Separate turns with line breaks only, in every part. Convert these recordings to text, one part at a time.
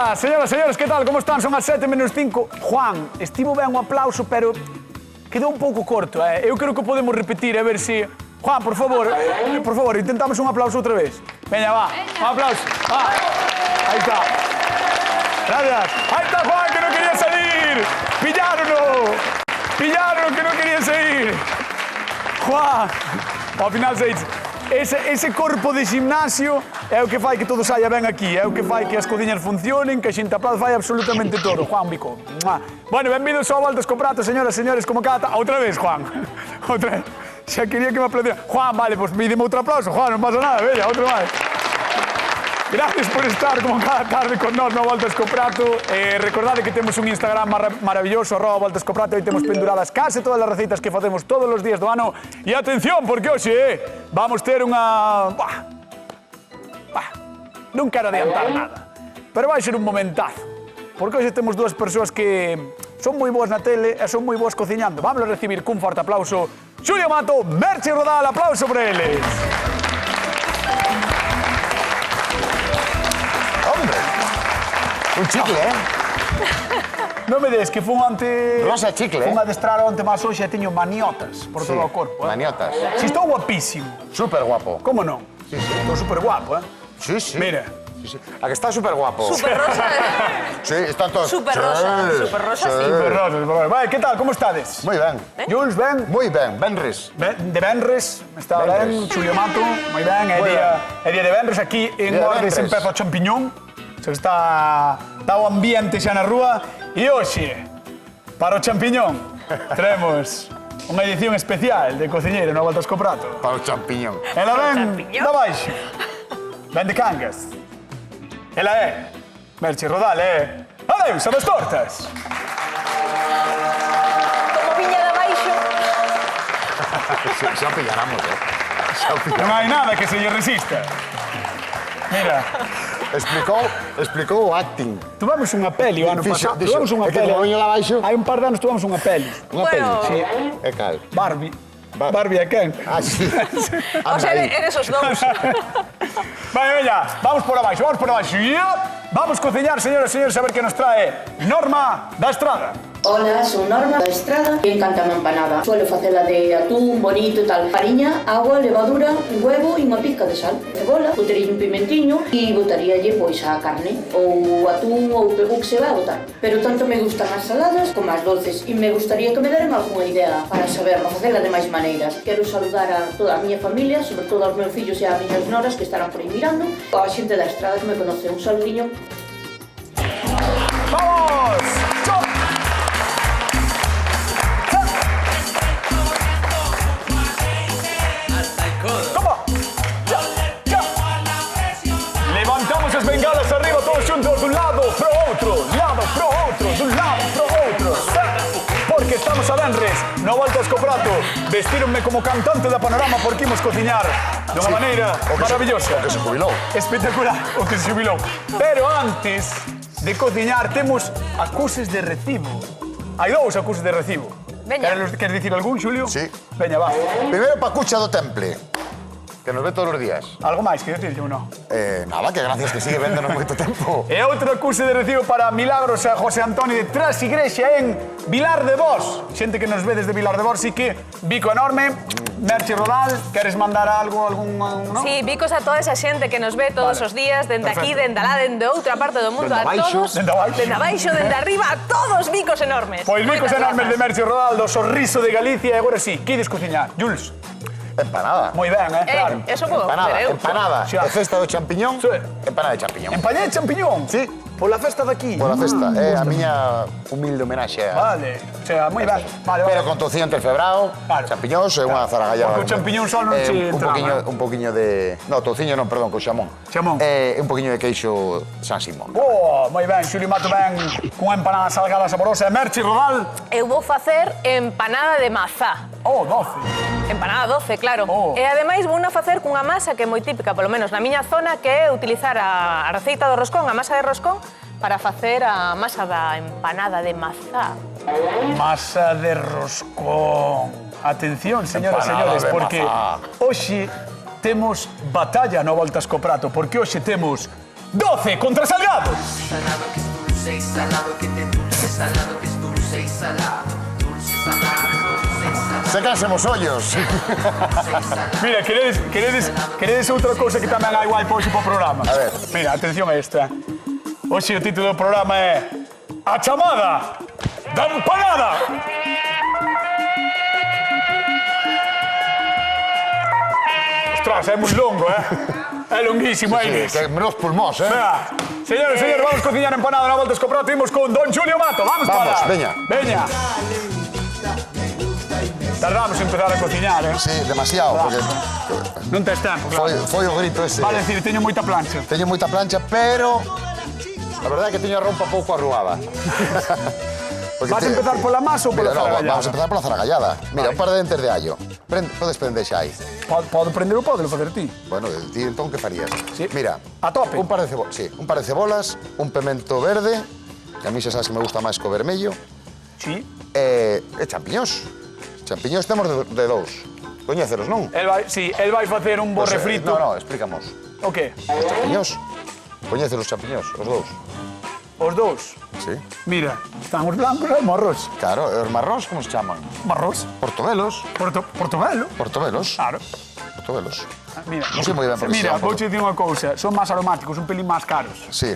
Veña, señoras, señores, que tal? Como están? Son as 7:05. Juan, estivo ben o aplauso, pero quedou un pouco corto, Eu creo que podemos repetir, a ver se... Juan, por favor, intentamos un aplauso outra vez. Veña, va, un aplauso. Va. Aí está. Gracias. Ahí está Juan, que no quería salir. Pillaron, que no quería salir. Juan. Ao final se dice, ese corpo de gimnasio é o que fai que todo saia ben aquí, é o que fai que as cociñas funcionen, que a xente aplaude, fai absolutamente todo. Juan Bico. Bueno, benvidos ao Voltas co Prato, señoras, señores, como cada... Outra vez, Juan. Outra vez. Xa quería que me aplaudieran. Juan, vale, pues pídeme outro aplauso. Juan, non pasa nada, veña, outro máis. Gracias por estar como cada tarde con nós no Voltas co Prato. Recordade que temos un Instagram maravilloso, @voltascoprato, e temos penduradas case todas as receitas que facemos todos os días do ano. E atención, porque hoxe vamos ter unha... non quero adiantar nada, pero vai ser un momentazo. Porque hoxe temos dúas persoas que son moi boas na tele e son moi boas cociñando. Vamos a recibir cun forte aplauso Xulio Mato, Merche Rodal, aplauso por eles.
Un chicle,
Non me des que fun ante...
Rosa chicle,
Fun a adestrar onte máis hoxe e teño maniotas por todo o corpo,
Maniotas.
Si estou guapísimo.
Súper guapo.
Como non?
Sí, sí.
Estou super guapo,
Sí, sí.
Mira.
Sí, sí. A que está súper guapo.
Super rosa,
Sí, están todos...
Super rosa, super rosa, sí.
Super rosas. Vale, que tal? Como estades?
Moi ben.
Jules, ben?
Moi ben, Benres.
De Benres, está ben,
Benres.
Xulio Mato, moi ben, é
Moi
día de Benres, aquí en
Día de
Ordes
Benres.
empeza o champiñón, se está o ambiente xa na rúa, e hoxe, para o champiñón, traemos unha edición especial de Cociñeiro no Voltas co Prato.
Para o champiñón.
Ela ven
champiñón?
da baixo, ven de Cangas. Ela é Merche Rodal, Adeus, a das tortas.
Como viña de baixo.
Xa pillaramos, Xa
Non
pillaramos.
hai nada que se lle resista. Mira,
Explicou o acting.
tuvamos unha peli o ano
Fixo,
pasado.
dixo,
Tuvamos unha
é que
peli.
como viño lá abaixo-
Hai un par de anos tuvamos unha peli.
Unha peli.
Bueno.
Sí.
É cal?
Barbie. Barbie e Ken.
Ah, sí.
O
Anda
sea,
aí.
eres os dous.
Vale, veña, vamos por abaixo, vamos por abaixo. Yep. Vamos cociñar, señoras e señores, a ver que nos trae Norma da Estrada.
Hola, son Norma da Estrada e encanta a empanada. Suelo facela de atún, bonito e tal. Fariña, agua, levadura, un huevo e unha pizca de sal. Cebola, botaría un pimentiño e botaríalle pois a carne ou atún ou pegú que se vai a botar. Pero tanto me gustan as saladas como as dulces e me gustaría que me deran algunha idea para saber facela de máis maneiras. Quero saludar a toda a miña familia, sobre todo aos meus fillos e ás miñas noras que estarán por aí mirando, ou a xente da Estrada que me conoce. Un saludiño.
Vamos! Chop! ¿Cómo? Ya, ya. Levantamos as bengalas arriba, todos xuntos, dun lado pro outro, dun lado pro outro. Porque estamos a Benres, no Voltas co Prato. Vestíronme como cantante da Panorama porque imos cociñar de unha maneira maravillosa.
O que se jubilou.
Espectacular, o que se jubilou. Pero antes de cociñar temos acuses de recibo. Hai dous acuses de recibo.
Veña.
Queres dicir algún, Xulio?
Sí.
Veña, va.
Primeiro Pacucha do Temple, que nos ve todos os días.
Algo máis que decir, ou non?
Nada, que gracias que sigue véndonos moito tempo.
E outro acuse de recibo para Milagros a José Antonio de Tras Igrexa en Vilar de Vos. Xente que nos ve desde Vilar de Vos, sí que bico enorme. Merche Rodal, queres mandar algo, algún, non?
Sí, bicos a toda esa xente que nos ve todos
Vale.
os días, dende aquí,
Perfecto.
dende alá, dende outra parte do mundo,
Dende
a
abaixo.
todos.
Dende abaixo.
Dende abaixo, dende arriba, a todos bicos enormes.
Pois bicos
Moitas
enormes de
grazas.
Merche Rodal, do sorriso de Galicia. E agora sí, que ides cociñar? Jules,
Empanada.
moi ben, claro.
Eso puedo
Empanada,
facer eu.
empanada.
Xa.
E festa do champiñón,
Sí.
empanada de champiñón.
Empañé de champiñón?
Sí.
Pola festa daqui?
Pola festa, é a miña humilde homenaxe a...
Vale, o sea, moi ben. Vale,
Pero
vale.
con tociño entrefebrado,
Claro.
champiñóns e unha zaragallada.
Porque o champiñón só non che entraba,
un poquinho de... No, tociño non, perdón, con xamón.
Xamón.
E un poquinho de queixo San Simón.
Oh, moi ben, Xulio Mato ben cunha empanada salgada saborosa. E Merche Rodal?
Eu vou facer empanada de mazá.
Oh, 12.
Empanada 12, claro.
Oh.
E ademais vou a facer cunha masa que é moi típica, polo menos na miña zona, que é utilizar a receita do roscón, a masa de roscón, para facer a masa da empanada de mazá.
Masa de roscón. Atención, señoras e
Empanada
señores,
de
porque
mazá.
hoxe temos batalla no Voltas co Prato, porque hoxe temos 12 contra Salgado.
Salado que es dulce y salado que te dulce, salado que es dulce y salado, dulce y salado, dulce y salado.
Sécanse vos ollos.
Mira, queredes outra cousa que tamén hai guai para hoxe para o programa?
A ver.
Mira, atención a esta. Hoxe o título do programa é A chamada da empanada. Ostras, é moi longo, É longuísimo, Inés.
Que menos pulmós,
Venga, señores, vamos a cociñar empanada na volta escoprado. Temos con Don Julio Mato. Vamos para
Vamos,
lá.
veña.
Veña. Tardamos en empezar a cociñar,
Sí, demasiado, porque
Non tes tempo, claro.
foi o grito ese.
Vale, decir, teño moita plancha.
Teño moita plancha, pero a verdade é que teño a rompa pouco arrugada. Porque
Vas a empezar pola masa ou pola
Mira, no,
zaragallada?
vamos a empezar pola zaragallada. Mira, un par de dentes de allo. Podes prender xa aí.
Podo prender ou podo facer ti?
Bueno, ti entón que farías?
Sí.
Mira,
A tope.
un par de cebolas, sí, un par de cebolas, un pemento verde, que a mí xa sabes que me gusta máis co vermello,
Sí.
e champiñóns. Champiñóns temos de dous. Coñéceros, non?
El vai facer un bo
Pois,
refrito.
No, explicamos.
O que?
Os champiñóns. Coñeces os champiñóns, os dous.
Os dous.
Sí.
Mira, están os blancos e os marrós.
Claro, e os marrós como se chaman?
Marrós.
Portobelos.
Portobelo.
Portobelos.
Claro.
Portobelos.
Mira,
Non sei moi ben por que se
Mira,
chaman
vou dicir unha cousa. Son máis aromáticos, un pelín máis caros.
Sí.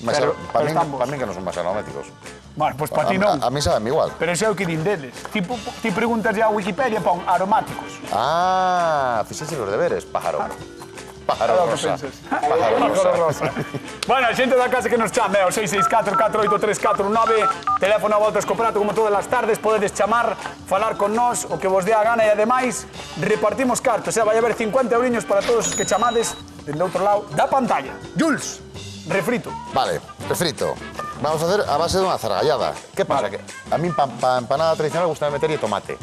Pero están bons.
Para min que non son máis aromáticos.
Bueno, pois para ti non.
A mí saben igual.
Pero ese é o que din deles. Ti preguntas a Wikipedia, pon aromáticos.
Ah, fixeche os deberes, pájaro. Pájaro
É o que
rosa.
pensas.
Pájaro
Pájaro
rosa.
rosa. Bueno, a xente da casa que nos chame, o 664-483-419, teléfono a volta escoprato como todas as tardes, podedes chamar, falar con nós, o que vos dé a gana e ademais repartimos cartos, vai haber 50 euriños para todos os que chamades dende outro lado da pantalla. Jules, refrito.
Vale, refrito. Vamos a facer a base dunha zaragallada. Que pasa?
Vale.
Que a min pa empanada tradicional gusta meterlle tomate.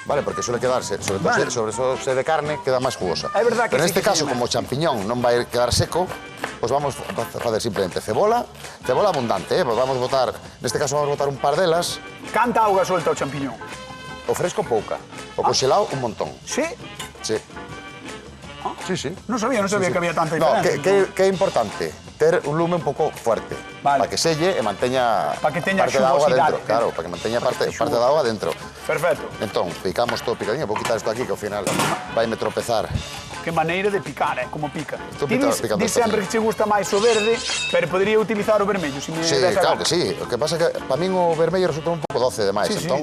Vale, porque suele quedarse, sobre todo se de carne, queda máis jugosa.
É verdad que
Pero
sí
neste
que
caso,
tiña
como o champiñón non vai quedar seco, pois vamos a facer simplemente cebola abundante, Pois vamos botar, neste caso vamos botar un par delas,
Canta auga suelta o champiñón.
o fresco pouca, o conxelado un montón.
Sí?
Sí. Sí, sí.
Non sabía que había tanta
No,
diferencia.
que é importante ter un lume un pouco fuerte,
Vale.
para que selle e manteña
Pa que teña
parte da auga
xugosidade.
dentro, claro, para que manteña parte da auga dentro.
Perfecto.
Entón, picamos todo picadinho, vou quitar isto aquí que ao final vaime tropezar.
Que maneira de picar, como pica.
Tú
Ti
picando
dis sempre que che gusta máis o verde, pero podría utilizar o vermello, se me
Sí,
des a
claro
gana.
que sí. O que pasa é que para min o vermello resulta un pouco doce demais,
Sí, sí.
entón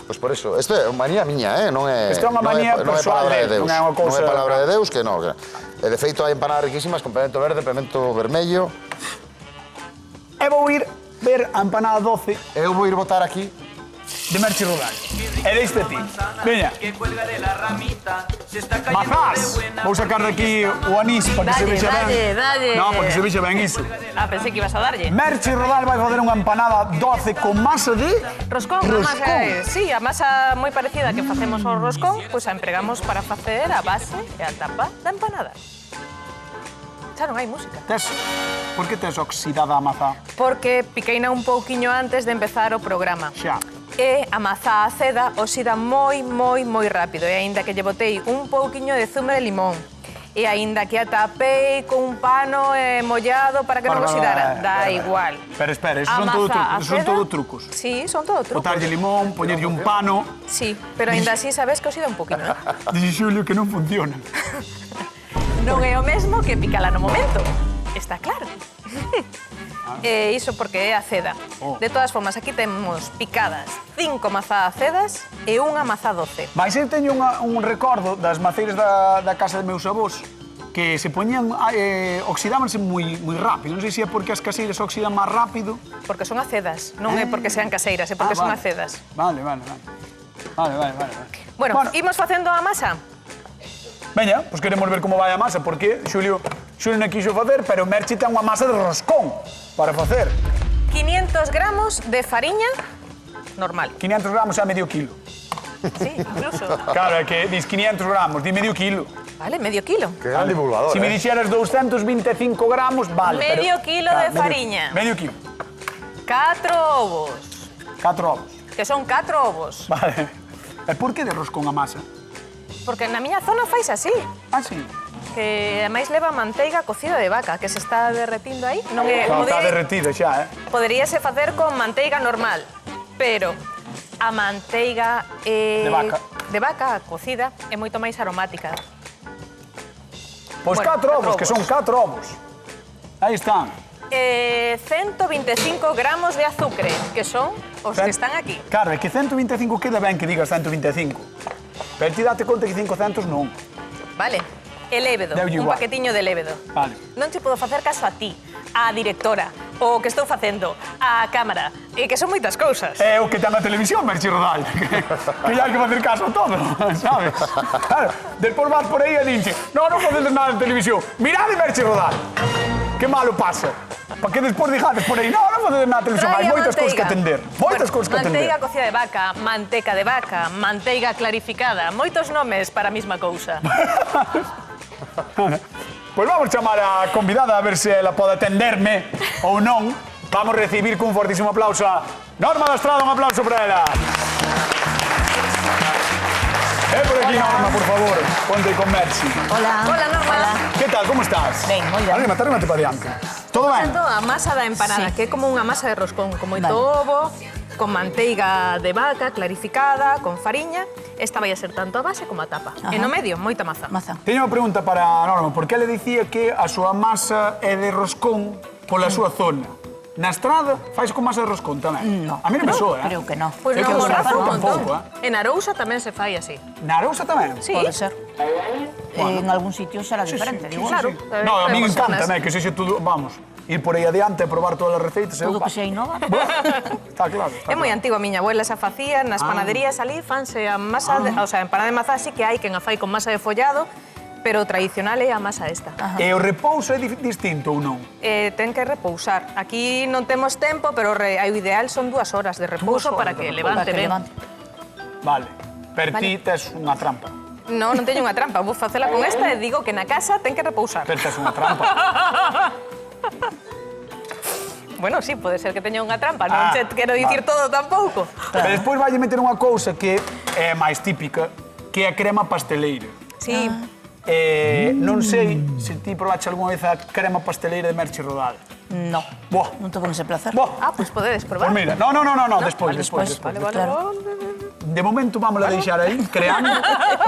pois por eso, isto é manía miña, non é
Isto é unha manía
non é
persoal
palabra de
dele,
Deus.
non é unha cousa-
Non é palabra de Deus que non. E de feito hai empanadas riquísimas con pemento verde, pemento vermello.
E vou ir ver a empanada 12
Eu vou ir botar aquí.
de Merchi Rodal. E deiste ti. Veña,
Que cuelga de la ramita, se está cayendo de
mazás.
buena.
Vou sacar de aquí o anís para que se
Dalle,
vexa ben.
dalle, dalle.
No, para que se vexa ben iso.
Ah, pensé que ibas a darlle.
Merchi Rodal vai facer unha empanada 12 con masa de...
Roscón, a masa, sí, a masa moi parecida que facemos ao roscón, pois a empregamos para facer a base e a tapa da empanada. Xa non hai música.
Por que tes oxidada a mazá?
Porque piqueina un pouquiño antes de empezar o programa.
Xa.
E a mazá aceda oxida moi rápido. E aínda que lle botei un pouquiño de zume de limón, e aínda que a tapei con un pano mollado para que non oxidara, dá igual.
Pero espera, esos
A
son todo
masa
trucos. Esos son
aceda-
todo trucos.
Sí, son todo trucos.
Botarlle limón, poñerlle un pano.
Sí, pero aínda así sabes que oxida un pouquiño, non?
Dixe Xulio que non funciona.
Non é o mesmo que picala no momento. Está claro. E iso porque é aceda.
Oh.
De todas formas, aquí temos picadas 5 mazá acedas e unha mazá doce.
Vais eu teño un recordo das maceiras da casa de meus avós que se poñían, oxidábanse moi rápido. Non sei se é porque as caseiras oxidan máis rápido.
Porque son acedas, non é porque sean caseiras, é porque son acedas.
Vale.
Bueno, imos facendo a masa.
Veña, pois queremos ver como vai a masa, porque Xulio non quixo facer, pero Merchi ten unha masa de roscón para facer.
500 gramos de fariña normal.
500 gramos é medio kilo.
Sí, incluso.
Claro, é que dis 500 gramos, di medio kilo.
Vale, medio kilo.
Que gran divulgador,
Si me dixeras 225 gramos, vale.
Medio kilo de
medio-
fariña.
Medio kilo.
4 ovos,
4 ovos.
que son 4 ovos.
Vale. E por que de roscón a masa?
Porque na miña zona fais así.
Ah, sí.
que ademais leva manteiga cocida de vaca, que se está derretindo aí. Non é,
Non,
como
está
diría,
derretido xa,
poderíase facer con manteiga normal, pero a manteiga de vaca cocida é moito máis aromática.
Pois
Bueno,
4 ovos,
4
que son 4 ovos. Aí están.
125 gramos de azúcar, que son os que están aquí.
Claro, é que 125 queda ben que digas 125. Pero ti date conta que 500 non.
Vale. E lévedo,
Deulle
un
igual.
paquetiño de lévedo.
Vale.
Non che podo facer caso a ti, a directora, o que estou facendo, a cámara, e que son moitas cousas.
É o que ten a televisión, Merchi Rodal. Que hai que facer caso a todo, sabes? Claro, despois vas por aí e dinche, non facedes nada en televisión. Mirade Merchi Rodal. Que malo pasa. Para que despois dixades por aí, non facedes nada en televisión. Hai
Traia
moitas cousas que
manteiga.
atender. Moitas cousas que atender.
Manteiga cocida de vaca, manteca de vaca, manteiga clarificada, moitos nomes para a mesma cousa.
Pois vamos chamar a convidada a ver se ela pode atenderme ou non. Vamos recibir cun fortísimo aplauso a Norma da Estrada, un aplauso para ela. Por aquí, Norma, por favor, ponte con Merchi.
Hola.
Hola, Norma.
Que tal, como estás?
Ben, moi ben.
Arrímate para diante. Todo ben?
Facendo a masa da empanada,
Sí.
que é como unha masa de roscón, con moito
Vale.
ovo, con manteiga de vaca clarificada, con fariña. Esta vai a ser tanto a base como a tapa.
Ajá.
E no medio, moita maza.
Maza.
Teño unha pregunta para Norma, porque ela dicía que a súa masa é de roscón pola súa zona. Na Estrada fais con masa de roscón tamén?
No.
A mí non me soa,
Creo que no.
Pois
É
no
que eu
Morrazo
sou
un montón.
tampouco,
En Arousa tamén se fai así.
Na Arousa tamén?
Sí.
Pode ser. En algún sitio será diferente, digo.
Claro.
No, a mí me
Pero
encanta,
personas.
que sexe todo, vamos, ir por aí adiante a probar todas as receitas.
Todo que sea innova.
Está claro, está
É moi
claro.
antigo, a miña abuela xa facía, nas panaderías ali fanse a masa, o sea, empanada de mazá sí que hai quen a fai con masa de follado, pero o tradicional é a masa esta.
E o repouso é distinto ou non?
Ten que repousar. Aquí non temos tempo, pero o ideal son 2 horas de repouso para que levante ben.
Vale. Per ti tes unha trampa.
Non teño unha trampa, vou facela con esta e digo que na casa ten que repousar.
Per tes unha trampa.
Bueno, sí, pode ser que teña unha trampa,
Ah,
non che quero dicir
vale.
todo tampouco.
Pero despois vai meter unha cousa que é máis típica, que é a crema pasteleira.
Sí,
Non sei se ti probaste algunha vez a crema pasteleira de Merchi Rodal.
No.
Buah.
Non tengo ese placer.
Buah.
pois podedes
Pues
probar.
mira, no, despois.
Vale,
Claro.
De momento vamos a deixar aí, creando.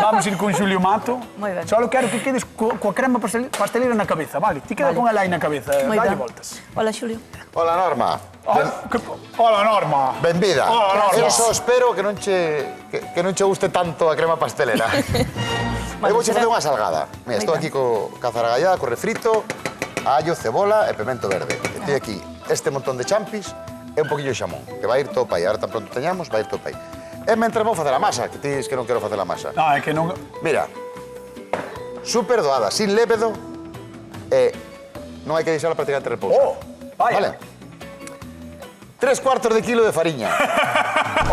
Vamos ir con Xulio Mato.
Moi ben.
Só quero que quedes coa crema pasteleira na cabeza, vale? Ti queda con ela aí na cabeza,
Moi
dalle
ben.
voltas.
Hola, Xulio.
Hola, Norma.
Hola, Norma.
Benvida.
Hola, Norma.
Eu só espero que non che guste tanto a crema pastelera. Eu vou facer unha salgada. Mira, estou aquí co zaragallada, co refrito, allo, cebola e pemento verde. E ti aquí este montón de champis e un poquillo de xamón, que vai ir todo pa aí. Ahora tan pronto teñamos, vai ir todo pa aí. E mentre vou facer a masa, que ti dis que non quero facer a masa.
No, é que non...
Mira, super doada, sin lévedo e non hai que deixarla prácticamente repousar.
Oh, vaya.
Vale. 3/4 de kilo de fariña.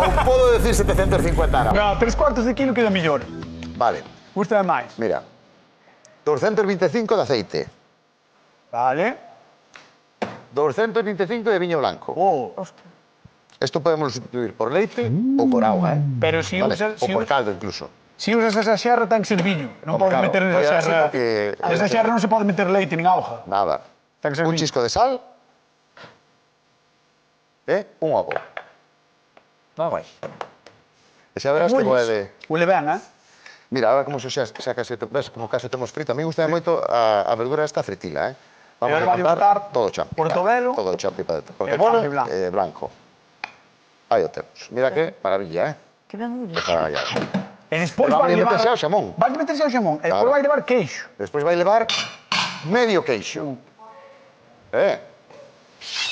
Ou podo decir 750 gramos.
No, 3/4 de kilo queda mellor.
Vale,
Gusta máis.
mira. 225 de aceite.
Vale.
225 de viño blanco.
Oh.
Esto podemos sustituir por leite ou por agua,
Pero si
Vale,
usas...
ou por caldo incluso.
Si usas esa xerra, ten que ser viño. Non
Home,
podes
claro.
meter
Oye,
nesa
así
xerra...
porque-
Nesa xerra non se pode meter leite nin auga.
Nada.
Ten que ser
Un
viño.
chisco de sal e un ovo. Nada máis. E xa verás que pode...
Huele ben, eh?
Mira, ahora como xa case, ves, como case temos frito, a mí gusta moito a verdura esta fritila, Vamos
agora
a
vai
botar
botar
todo o champi.
portobelo
Todo o champi para dentro.
e
Portobelo
champi blanco.
e blanco. Aí o temos. Mira que maravilla,
Que ben huele.
Deja allá.
E despois
Pero
vai
vai
levar...
meterse ao xamón.
Vai meterse ao xamón. E despois
Claro.
vai levar queixo.
Despois vai levar medio queixo.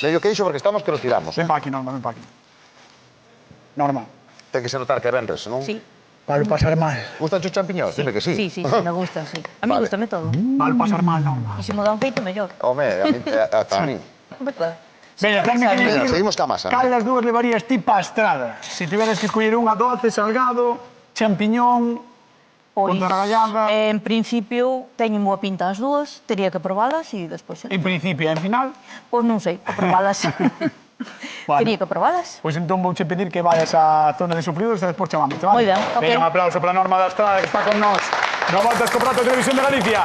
Medio queixo porque estamos que lo tiramos.
Ven pa aquí, Norma, ven pa aquí. Norma,
Ten que se notar que é venres, non?
Sí.
vai pasar mal.
Gustan os champiñóns? Dime que sí.
Sí, sí, me gusta, sí. A mí
Vale.
gustame todo.
Vai pasar mal, Norma.
E se me dan feito, mellor.
Home, a mí, ata a mí.
Verdad.
Veña, ponme a
Venga,
dicir
seguimos ca masa.
cal das dúas levarías ti pa Estrada. Se tiveras que escoller unha doce, salgado, champiñón,
Pois,
con zaragallada...
en principio, teñen boa pinta as dúas, tería que probalas e despois...
En principio e en final...
Pois non sei, a probalas.
Vale.
Tería que probalas.
Pois entón vouche pedir que vayas á zona de suplidos e despois chamamos, vale?
Moi ben, ok.
Veña, un aplauso para Norma da Estrada que está con nós. No voltas co prato de Televisión de Galicia.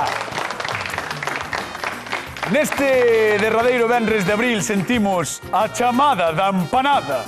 Neste derradeiro venres de abril sentimos a chamada da empanada.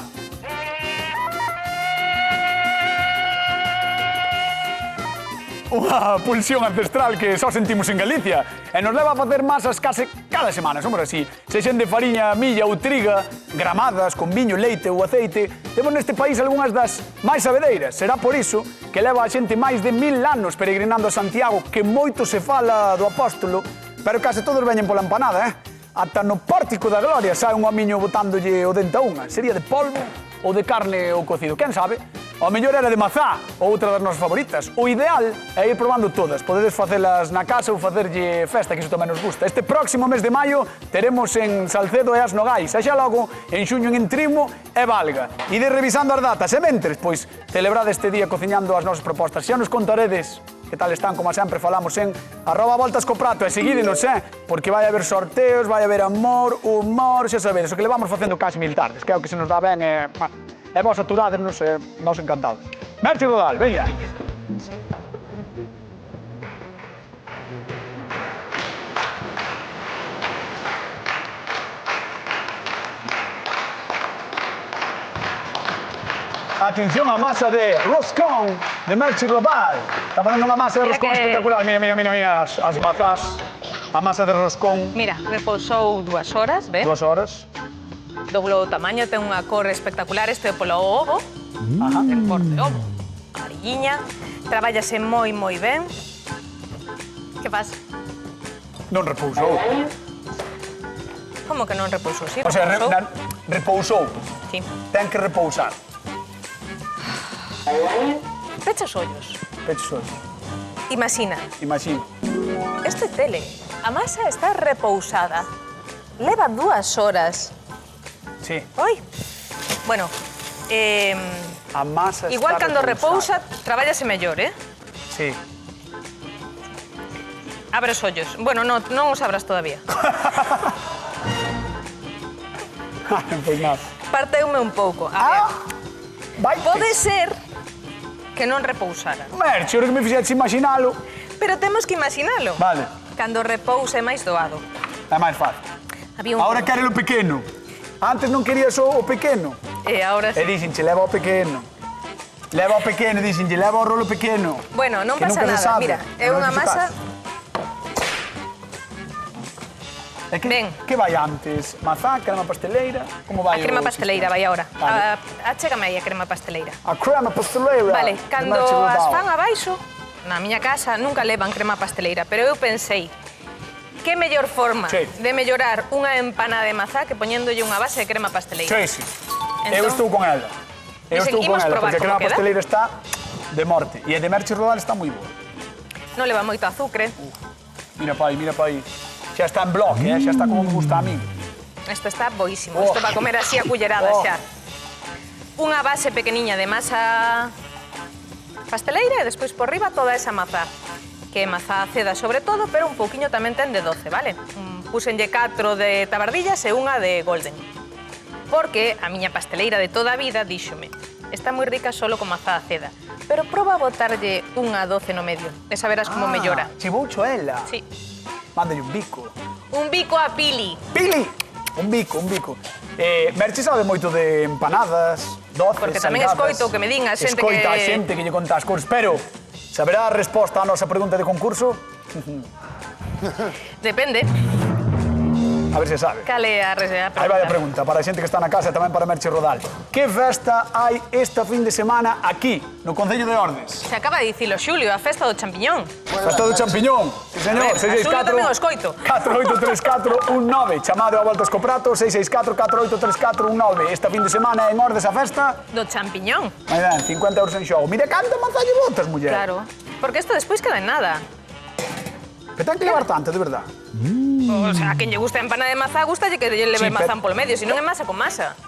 Unha pulsión ancestral que só sentimos en Galicia e nos leva a facer masas case cada semana, somos así. Sexen de fariña, milla ou triga, gramadas, con viño, leite ou aceite, temos neste país algunhas das máis sabedeiras. Será por iso que leva a xente máis de 1000 anos peregrinando a Santiago, que moito se fala do apóstolo, pero case todos veñen pola empanada, Ata no Pórtico da Gloria sae un homiño botándolle o dente a unha. Sería de polvo ou de carne ou cocido, quen sabe? O mellor era de mazá, outra das nosas favoritas. O ideal é ir probando todas. Podedes facelas na casa ou facerlle festa, que iso tamén nos gusta. Este próximo mes de maio teremos en Salcedo e as Nogais. E xa logo, en xuño en Entrimo e Valga. Ide revisando as datas e mentres, pois, celebrade este día cociñando as nosas propostas. Xa nos contaredes que tal están, como sempre falamos en @voltascoprato e seguídenos, porque vai haber sorteos, vai haber amor, humor, xa sabedes, o que levamos facendo casi 1000 tardes, que é o que se nos dá ben e vos aturádenos e nos encantados. Merche Rodal, venga. Atención a masa de roscón de Merche Global. Está facendo unha masa de roscón espectacular. Mira as mazas. A masa de roscón.
Mira, repousou 2 horas, ve?
2 horas.
Doblou o tamaño, ten unha cor espectacular. Este é polo ovo. Ten cor de ovo. Amarilliña. Trabállase moi ben. Que pasa?
Non repousou.
Como que non repousou? Sí,
O sea, repousou.
Sí.
Ten que repousar.
Pecha os ollos.
Peches ollos.
Imagina,
Imagino.
este tele, a masa está repousada. Leva 2 horas.
Sí.
Oi. Bueno,
A masa
igual
está
cando
repousada.
repousa, trabállase mellor,
Sí.
Abre os ollos. Bueno, non os abras todavía.
Pois nada.
Parteume un pouco. A ver,
Vai.
pode ser que non repousara.
Merche, ora que me fixetes imaginalo.
Pero temos que imaginalo.
Vale.
Cando repousa é máis doado.
É máis fácil.
Había un...
Ahora quere o pequeno. Antes non quería só o pequeno.
E ahora
E
sí.
dixenche, leva o pequeno. Leva o pequeno, dixenche, leva o rolo pequeno.
Bueno, non
Que
pasa
nunca se
nada.
sabe.
Mira, é
Non
unha
fixo
masa...
caso. E que,
Ben.
que vai antes? Mazá, crema pasteleira? Como
A
vai
crema
o
pasteleira
sistema?
vai ahora.
Vale.
Achégame aí a crema pasteleira.
A crema pasteleira.
Vale,
de
cando
Merche
as
Global.
fan abaixo, na miña casa nunca levan crema pasteleira, pero eu pensei que mellor forma
Sí.
de mellorar unha empanada de mazá que poñéndolle unha base de crema pasteleira.
Sí, sí. Eu
Entón-
estou con ela. Eu
Dicen,
estou con
imos
ela,
probar
porque a crema
como queda.
pasteleira está de morte. E a de Merche Rodal está moi boa.
Non leva moito azucre.
Mira pa aí. Xa está en bloque, xa está como me gusta a mí.
Isto está boísimo.
Oh.
Isto para comer así a culleradas
Oh.
xa. Unha base pequeniña de masa pasteleira e despois por riba toda esa mazá. Que é mazá aceda sobre todo, pero un pouquiño tamén ten de doce, vale? Puxenlle 4 de tabardillas e unha de golden. Porque a miña pasteleira de toda a vida díxome está moi rica solo con mazá aceda, pero proba a botarlle unha doce no medio e saberás como mellora.
Chiboucho ela.
Sí.
Mándale un bico.
Un bico a pili.
Pili! Un bico. Merche sabe moito de empanadas, doces,
Porque tamén
salgadas.
escoito que me din a xente
Escoita a
que-
xente que lle conta as cores. Pero, saberá a resposta á nosa pregunta de concurso?
Depende.
A ver se sabe.
Cale a pregunta.
Aí vai a pregunta para a xente que está na casa e tamén para Merche Rodal. Que festa hai esta fin de semana aquí, no Concello de Ordes?
Se acaba de dicilo Xulio, a festa do champiñón.
Festa do champiñón. Sí, señor.
A ver, a Xulio tamén o escoito.
483419. Chamado a Voltas co Prato, 664-483419. Esta fin de semana en Ordes a festa.
Do champiñón.
Aí ben, 50 euros en xogo. Mira canta manzalle botas, muller.
Claro. Porque isto despois queda en nada.
Que ten que levar tanto, de verdad.
O sea, a quen lle gusta a empanada de mazá, gusta que lle leve
Sí,
mazán polo medio, se non é masa con masa.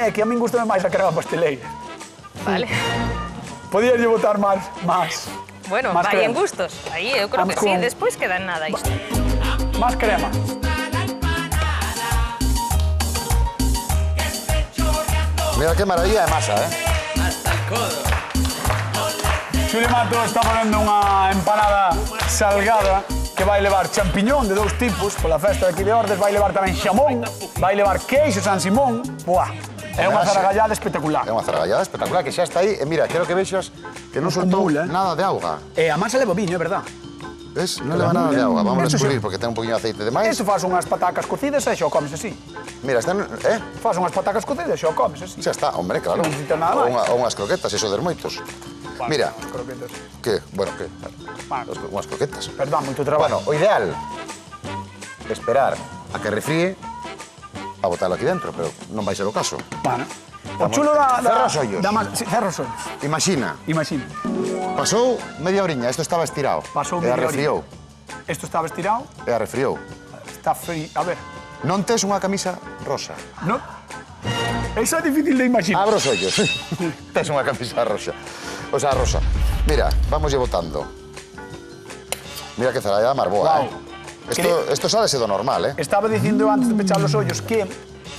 É que a min gustame máis a crema pasteleira.
Vale.
Podíalle botar máis.
Bueno,
Más
vai en
crema.
gustos. Aí eu creo que
Vamos
sí,
con-
despois queda en nada isto.
Máis crema.
Mira qué maravilla de masa, ¿eh?
hasta el codo.
Xuli Mato está facendo unha empanada salgada que vai levar champiñón de dous tipos pola festa aquí de Ordes, vai levar tamén xamón, vai levar queixo San Simón. Buah, é unha zaragallada espectacular.
É unha zaragallada espectacular que xa está aí. E mira, quero que vexas que non soltou nada de auga.
E a masa leva viño, é verdad.
Ves? Non leva nada de auga. Vamos a descubrir porque ten un poquinho de aceite de máis.
Isto faz unhas patacas cocidas e xa o comes así.
Mira, están...
Faz unhas patacas cocidas e xa o comes así.
Xa está, hombre, claro.
Non necesita nada máis.
Ou unhas croquetas, eso de moitos. Mira.
Croquetas.
Que? Bueno, que?
Bueno.
Unhas croquetas.
Perdón, moito traballo.
Bueno, o ideal é esperar a que refríe a botalo aquí dentro, pero non vai ser o caso.
Bueno. O chulo da...
Cerra os ollos.
Sí, cerra os ollos.
Imagina,
Imagina.
pasou media oriña, isto estaba estirado.
Pasou
E a
media
refriou.
Isto estaba estirado.
E a refriou.
Está frío. A ver.
Non tes unha camisa rosa.
No. Eso é difícil de imaginar.
Abra os ollos. Tes unha camisa rosa. O sea, rosa. Mira, vamos lle botando. Mira que zarallada marboa,
Guau.
Esto sálese do normal,
Estaba dicindo antes de pechar os ollos que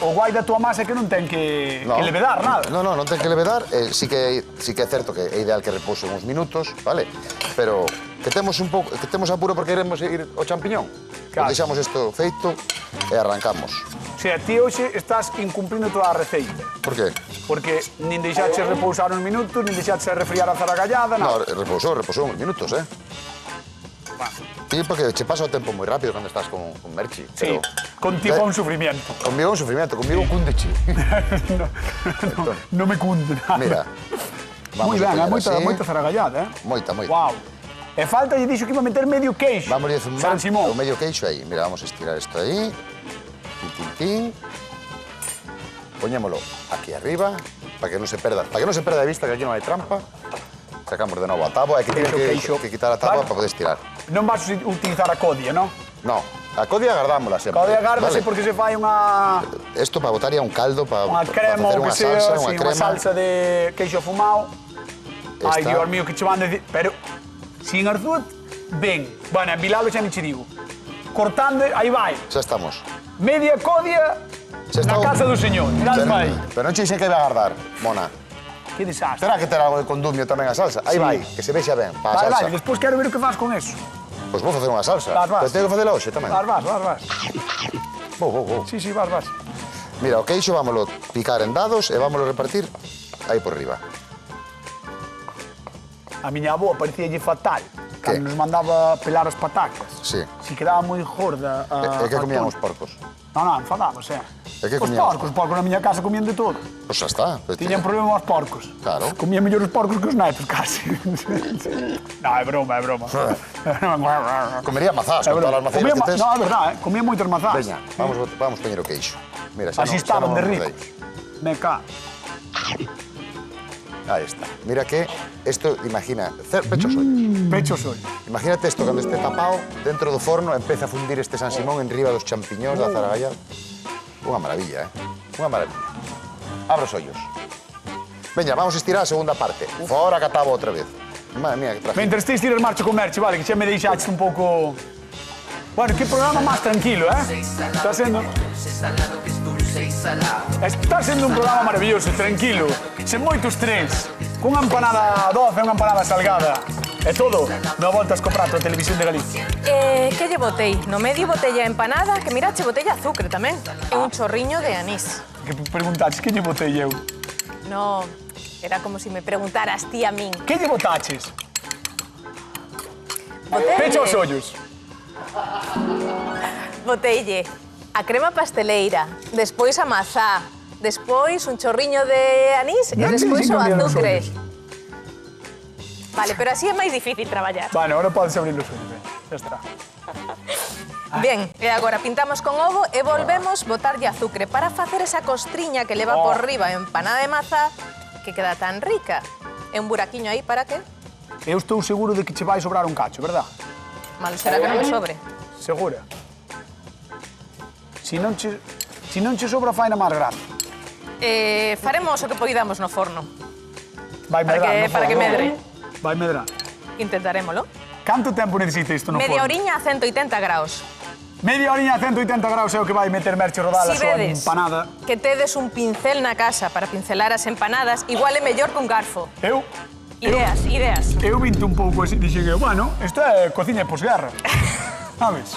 o guai da tua masa é que non ten que levedar nada.
Non ten que levedar. Sí que é certo que é ideal que repouse uns minutos, vale? Pero que temos apuro porque queremos ir ao champiñón.
Claro.
Deixamos isto feito e arrancamos.
O sea, ti hoxe estás incumplindo toda a receita.
Por qué?
Porque nin deixaches repousar uns minutos, nin deixaches refriar a zaragallada,
No,
nada.
repousou uns minutos, Sí, porque che pasa o tempo moi rápido cando estás con Merchi.
Sí, contigo un sufrimiento.
Conmigo un sufrimiento, conmigo un cundechi.
Non me cunde nada.
Mira,
Moi ben,
poñer así.
moita zaragallada,
Moita.
Wow. E falta, lle dixo que iba a meter medio queixo.
Vamos a zumbar
San Simón.
o medio queixo aí. Mira, vamos a estirar isto aí. Tin. Poñémolo aquí arriba, para que non se perda de vista, que aquí non hai trampa. Sacamos de novo a táboa, e que tiene que quitar a táboa para poder estirar.
Non vas a utilizar a codia, non?
No, a codia agardámola sempre.
Codia agárdase
vale?
porque se fai unha
Isto para botar un caldo, para
crema
facer
ou que
unha
sea,
salsa,
así,
unha
unha
crema.
salsa de queixo afumado. Ai,
Está.
Dios mío, que che van a decir... Pero, sin arzúa, ben. Bueno, en Bilalo xa ni che digo. Cortando, aí vai.
Xa estamos.
Media codia
Xa
na
está.
casa do señor. Mirad vai.
Pero non che dixen que vai agardar, mona.
Que desastre.
Terá que ter algo de condumio tamén a salsa. Aí
Sí.
vai, que se vexa ben, para a
Vale,
salsa.
vale, despois quero ver o que faz con eso.
Pois vou facer unha salsa.
Vas.
Pero teño que facela hoxe tamén.
Vas.
Vou.
Sí, vas.
Mira, o queixo vámoslo picar en dados e vámoslo repartir aí por riba.
A miña avó parecíalle fatal.
Que?
Cando nos mandaba pelar as patacas.
Sí.
Si quedaba moi gorda a...
E que comían
a
os porcos?
Non, enfadamos,
E que
Os
comían os
porcos na miña casa comían de todo.
Pois xa está.
Tiñan problema os porcos.
Claro.
Comían mellor os porcos que os netos, casi. Non, é broma.
Comería mazás, con todas as maceiras que tes.
Non, é verdade, comían moitas mazás.
Veña, vamos poñer o queixo. Mira, xa
Así
non
estaban de
acordei.
ricos. Me ca.
Aí está. Mira que isto, imagina, pecho os ollos.
Pecho os ollos.
Imagínate isto, cando este tapado, dentro do forno, empeza a fundir este San Simón en riba dos champiñóns da zaragallada. Unha maravilla, Unha maravilla. Abra os ollos. Veña, vamos a estirar a segunda parte. Fora que atabo outra vez. Madre mía, que traje.
Mentre estes tiras marcha con Merche, vale, que xa me deixaste un pouco... Bueno, que programa máis tranquilo, Está sendo... Está sendo un programa maravilloso, tranquilo, sen moito estrés, cunha empanada doce, unha empanada salgada, e todo, no voltas co prato de Televisión de Galicia.
Que lle botei? No medio botella empanada, que mirache, botella azúcar tamén. E un chorriño de anís.
Que preguntaches, que lle botei eu?
No, era como si me preguntaras ti a min.
Que lle botaches? Pecha os ollos.
Boteille a crema pasteleira, despois a mazá, despois un chorriño de anís e
Non te
despois
dixen
o
que abrir os
azucre.
ollos.
Vale, pero así é máis difícil traballar.
Bueno, ahora podes abrir os ollos, xa está.
Ben, e agora pintamos con ovo e volvemos botarlle azucre para facer esa costriña que leva por riba a empanada de maza que queda tan rica. E un buraquiño aí para que?
Eu estou seguro de que che vai sobrar un cacho, verdad?
Malo será que non me sobre.
Segura? Si non che sobra, faina máis grande.
Faremos o que poidamos no forno.
Vai medrar, no
Para que
forno.
medre.
Vai medrar.
Intentarémolo.
Canto tempo necesita isto no
Media
forno?
oriña a 180 graus.
Media oriña a 180 graus é o que vai meter Merche rodar a
Si
súa
vedes
empanada.
que tedes un pincel na casa para pincelar as empanadas, igual é mellor que un garfo.
Eu
Ideas, ideas.
Eu vinte un pouco así, dixen eu, bueno, isto é cociña de posguerra. Sabes?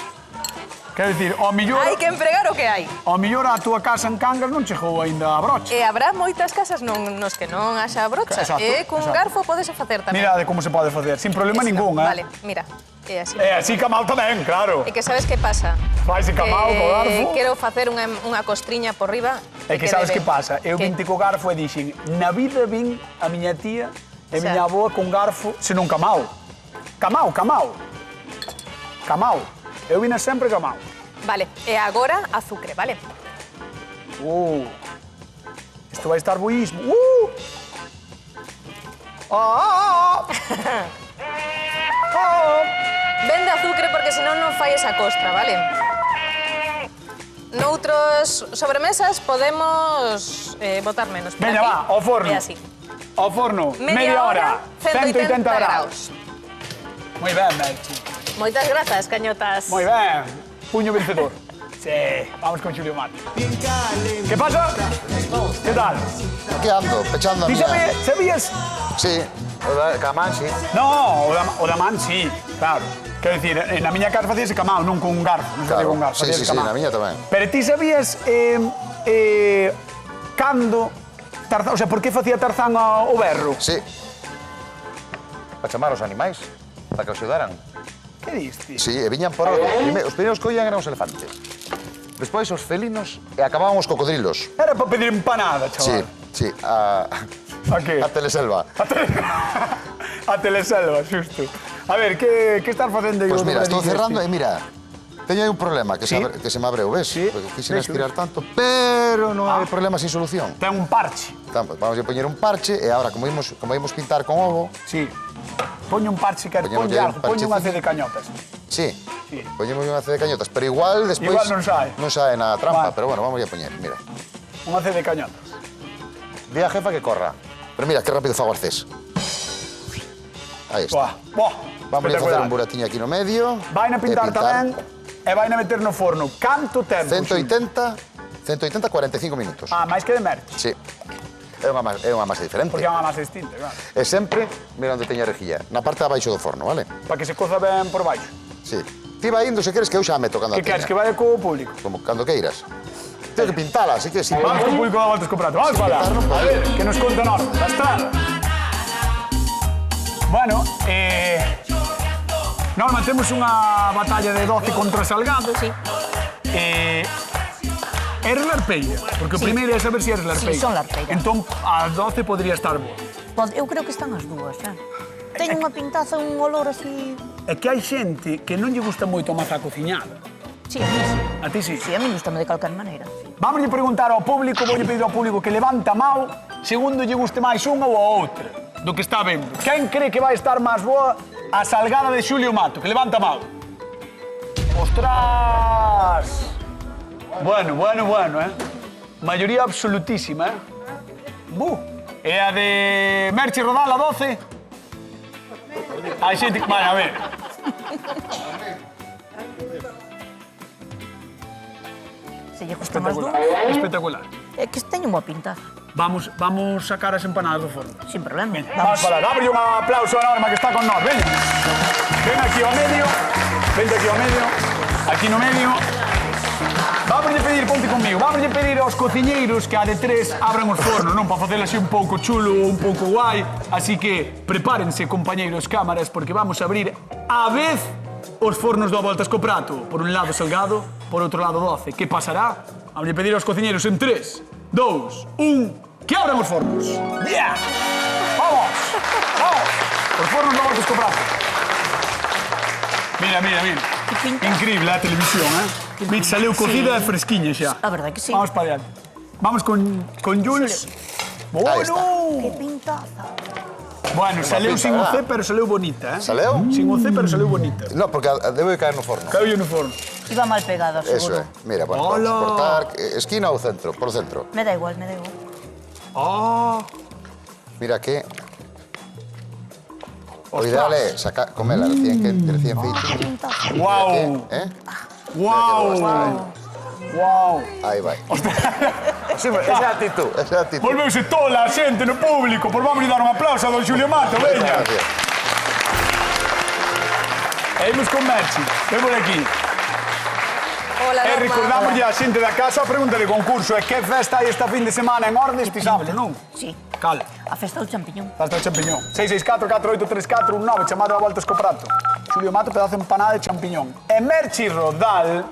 Quero dicir, ao millor...
Hai que empregar o que hai.
Ao millor a túa casa en Cangas non chegou aínda a brocha.
E habrá moitas casas nos que non haxa brocha.
Exacto,
E cun
exacto.
garfo podese facer tamén.
Mirade como se pode facer, sin problema ningún, eh?
Vale, mira. É así.
E así camao tamén, claro.
E que sabes que pasa?
Faise camao co garfo.
Quero facer unha costriña por riba.
É que sabes que pasa? Eu vinte co garfo e dixen, na vida vin a miña tía e
Xa.
miña avoa con garfo, senón camao. Camao, camao. Camao. Eu vina sempre camao.
Vale, e agora azucre, vale?
Isto vai estar boísimo.
Vende azucre porque senón non fai esa costra, vale? Noutros sobremesas podemos botar menos. pero
Veña,
aquí
va, ao forno.
É así.
Ao forno,
Media hora, 180
graus. Moi ben, Merchi.
Moitas grazas, cañotas.
Moi ben. Puño vencedor. Sí, vamos con Xulio Mato. Que pasa? Que tal?
Aquí ando, pechando a
Ti
miña...
sabías?
Sí, camán, sí.
No, o da man, sí, claro. Quero dicir, na miña casa facíase camao, non con un garfo. Non se facía con un garfo,
sí,
facíase
sí,
camao.
na miña tamén.
Pero ti sabías cando Tarzán, o sea, por que facía Tarzán o berro?
Sí. Para chamar os animais, para que os axudaran.
Que diste?
Sí, e viñan por orden. Os primeiros que oían eran os elefantes. Despois os felinos e acababan os cocodrilos.
Era para pedir empanada, chaval.
Sí, a
que?
a teleselva.
A teleselva, xusto. A ver, que estás facendo aí?
Pois
o
mira, estou
dobradillo
cerrando
este?
e mira, teño aí un problema que,
Sí.
que se me abreu, ves?
Sí.
Porque quixen
Vexo,
estirar tanto, pero non hai problema sin solución.
Ten un parche.
Vamos a poñer un parche e agora, como imos pintar con ovo,
Sí. Poño un parche, que
Poñemos
ponlle
aí un
algo, poño unha
parchecito.
de cañotas.
sí,
Sí.
poñemos unha de cañotas, pero igual despois
Igual non sae.
non sae na trampa,
Vale.
pero bueno, vamos a poñer, mira.
Unha de cañotas.
Di a jefa que corra. Pero mira, que rápido fago arcés. Aí está.
Buah,
Vamos a facer
espectacular.
un buratiño aquí no medio.
Vaina
e
pintar tamén e vaina meter no forno. Canto tempo?
180, 45 minutos.
Ah, máis que de merche.
Sí. É unha masa diferente.
Porque é unha masa distinta, claro.
E sempre, mira onde teña a rejilla, na parte de abaixo do forno, vale?
Para que se coza ben por baixo.
Sí. Ti vai indo, se queres, que eu xa meto cando a
Que queres, que
teña.
vaya co público?
Como cando queiras. Tengo que pintala, así que si...
Vamos co público da volta escoprato. Vamos para
pintar non
A
pode.
ver, que nos conta nós. Da estrada. Bueno, Norma, temos unha batalla de 12 contra Salgado.
Sí.
Eres larpeira, porque o
Sí.
primeiro é saber se eres larpeira.
Sí, son larpeira.
Entón, a 12 podría estar boa.
Eu creo que están as dúas, Teño unha pintaza, un olor así...
É que hai xente que non lle gusta moito a maza cociñada.
Sí, a mí sí.
A ti sí.
Sí, a mí gustame de calcar maneira.
Vamos preguntar ao público, voulle pedir ao público que levanta a mão segundo lle guste máis unha ou a outra do que está vendo. Quen cree que vai estar máis boa a salgada de Xulio Mato? Que levanta a mão. Ostras! Bueno, Maioría absolutísima, E a de Merche Rodal, a 12? Hai xente que... Vale, a ver.
Se lle gustan as dúas,
Espectacular.
é que teño unha pintaza.
Vamos sacar as empanadas do forno.
Sin problema.
Veña, vamos para lá. Dame un aplauso a Norma que está con nós. Veña. Ven aquí ao medio. Vente aquí ao medio. Aquí no medio. Vamos pedir, ponte conmigo, vamos pedir aos cociñeiros que a de tres abran os fornos, non? Para facer así un pouco chulo, un pouco guai. Así que prepárense, compañeiros cámaras, porque vamos a abrir a vez os fornos do Voltas co Prato. Por un lado Salgado, por outro lado 12. Que pasará? Vamos pedir aos cociñeiros en 3, 2, 1... Que abran os fornos. Yeah! Vamos! Vamos! Os fornos do Voltas co Prato. Mira. Increíble a televisión, Mira, saleu cocida e fresquiña xa.
A verdade que sí.
Vamos para adiante. Vamos con Jules.
Ahí está.
Que pintaza.
Bueno, saleu
pinta,
sin o C,
¿verdad?
pero saleu bonita,
Saleu?
Sin o C, pero saleu bonita.
No, porque debe caer no forno.
Caeu no forno.
Iba mal pegada,
Eso
seguro.
é. Mira, bueno,
Hola.
vamos cortar esquina ou centro, por centro.
Me da igual, me da igual.
Ah,
Mira que o ideal é sacar, comela recién feito.
Pintaza.
guau.
¿Eh?
Guau. Guau.
Aí vai. Sí, esa é a actitud, esa é a actitud.
Volveuse tola a xente no público. Por vamos dar un aplauso a don Xulio Mato, veña.
Gracias.
E imos con Merchi. Ven por aquí.
Hola,
E
Norma.
recordamos a xente da casa a pregunta de concurso. É que festa hai esta fin de semana en Ordes? Ti sabes, non?
Sí,
Cal?
a festa do champiñón.
Festa do champiñón. 664-483419, chamado a voltas co prato. Xulio Mato, pedazo de empanada de champiñón. E Merchi Rodal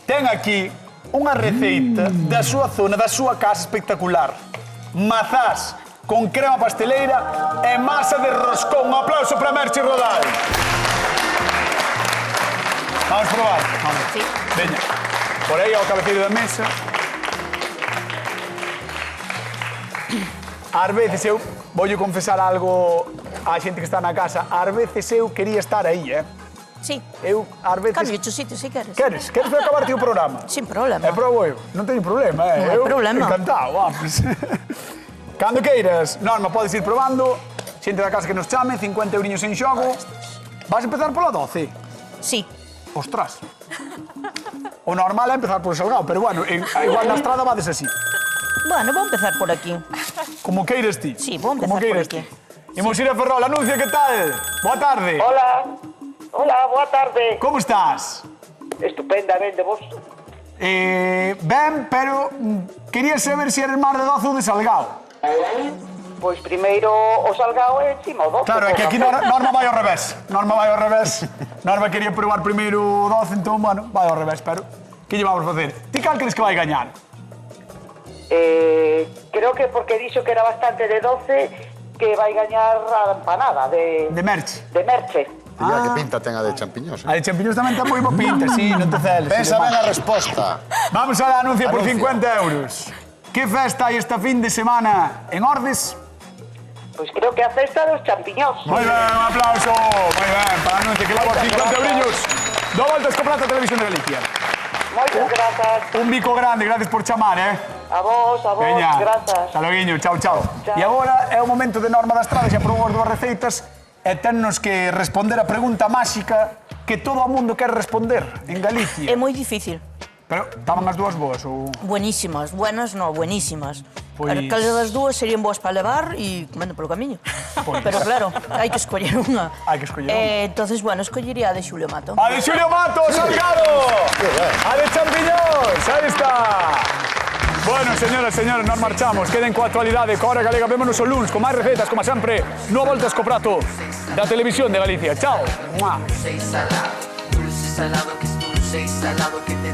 ten aquí unha receita da súa zona, da súa casa espectacular. Mazás con crema pasteleira e masa de roscón. Un aplauso para Merchi Rodal. Vamos probar. Vamos.
Sí.
Veña. Por aí ao cabeceiro da mesa. Ás veces eu voulle confesar algo á xente que está na casa. Ás veces eu quería estar aí,
Sí,
Eu, ás veces...
cambio o sitio si queres.
Queres? Queres acabarte o programa?
Sin problema.
E probo eu. Non teño problema,
Non hai
Eu
problema.
encantado, vamos. Cando queiras, Norma, podes ir probando. Xente da casa que nos chame, 50 euriños en xogo. Vas a empezar pola 12?
Sí.
Ostras. O normal é empezar por Salgado, pero bueno, igual na estrada vades así.
Bueno, vou empezar por aquí.
Como queires ti.
Sí, vou empezar
Como
por
queires
aquí.
ti. Imos ir a Ferrol. Anuncia, que tal? Boa tarde.
Hola, hola, boa tarde.
Como estás?
Estupendamente, vos.
Ben, pero quería saber se eres máis de 12 ou de Salgado.
Pois primeiro o Salgao e encima o 12.
Claro, é que aquí Norma vai ao revés. Norma vai ao revés. Norma quería probar primeiro o 12, entón, bueno, vai ao revés, pero que lle vamos facer? Ti cal crees que vai gañar?
Creo que porque dixo que era bastante de 12 que vai gañar a empanada
De Merche.
de Merche.
Mira que pinta ten a de champiñóns.
A de champiñóns tamén ten moi boa pinta, sí, non te celes.
Pensa ben a resposta.
Vamos a la anuncia por
Anuncia.
50 euros. Que festa hai esta fin de semana en Ordes?
Pois creo que a festa dos champiñóns.
Moi ben, un aplauso. Moi ben, para a anuncia que leva 50 eurillos. Do voltas co prato a Televisión de Galicia.
Moitas grazas.
Un bico grande, gracias por chamar,
A vos,
Veña,
grazas.
hasta loguiño, chao, chao.
Chao.
E agora é o momento de Norma da Estrada, xa probou as dúas receitas e tennos que responder a pregunta máxica que todo o mundo quer responder en Galicia.
É moi difícil.
Pero estaban as dúas boas ou...
Buenísimas, buenas no, buenísimas.
Pois-
Cal das dúas serían boas para levar e comendo polo camiño. Pero claro, hai que escoller unha.
Hai que escoller unha.
Entonces, bueno, escollería a de Xulio Mato.
A de Xulio Mato, Salgado! A de champiñóns, aí está! Bueno, señoras e señores, nos marchamos. Queden coa actualidade, coa Hora Galega. Vémonos o luns con máis recetas, como sempre, no voltas co prato da Televisión de Galicia. Chao! Mua.
Dulce y salado que es dulce y salado que te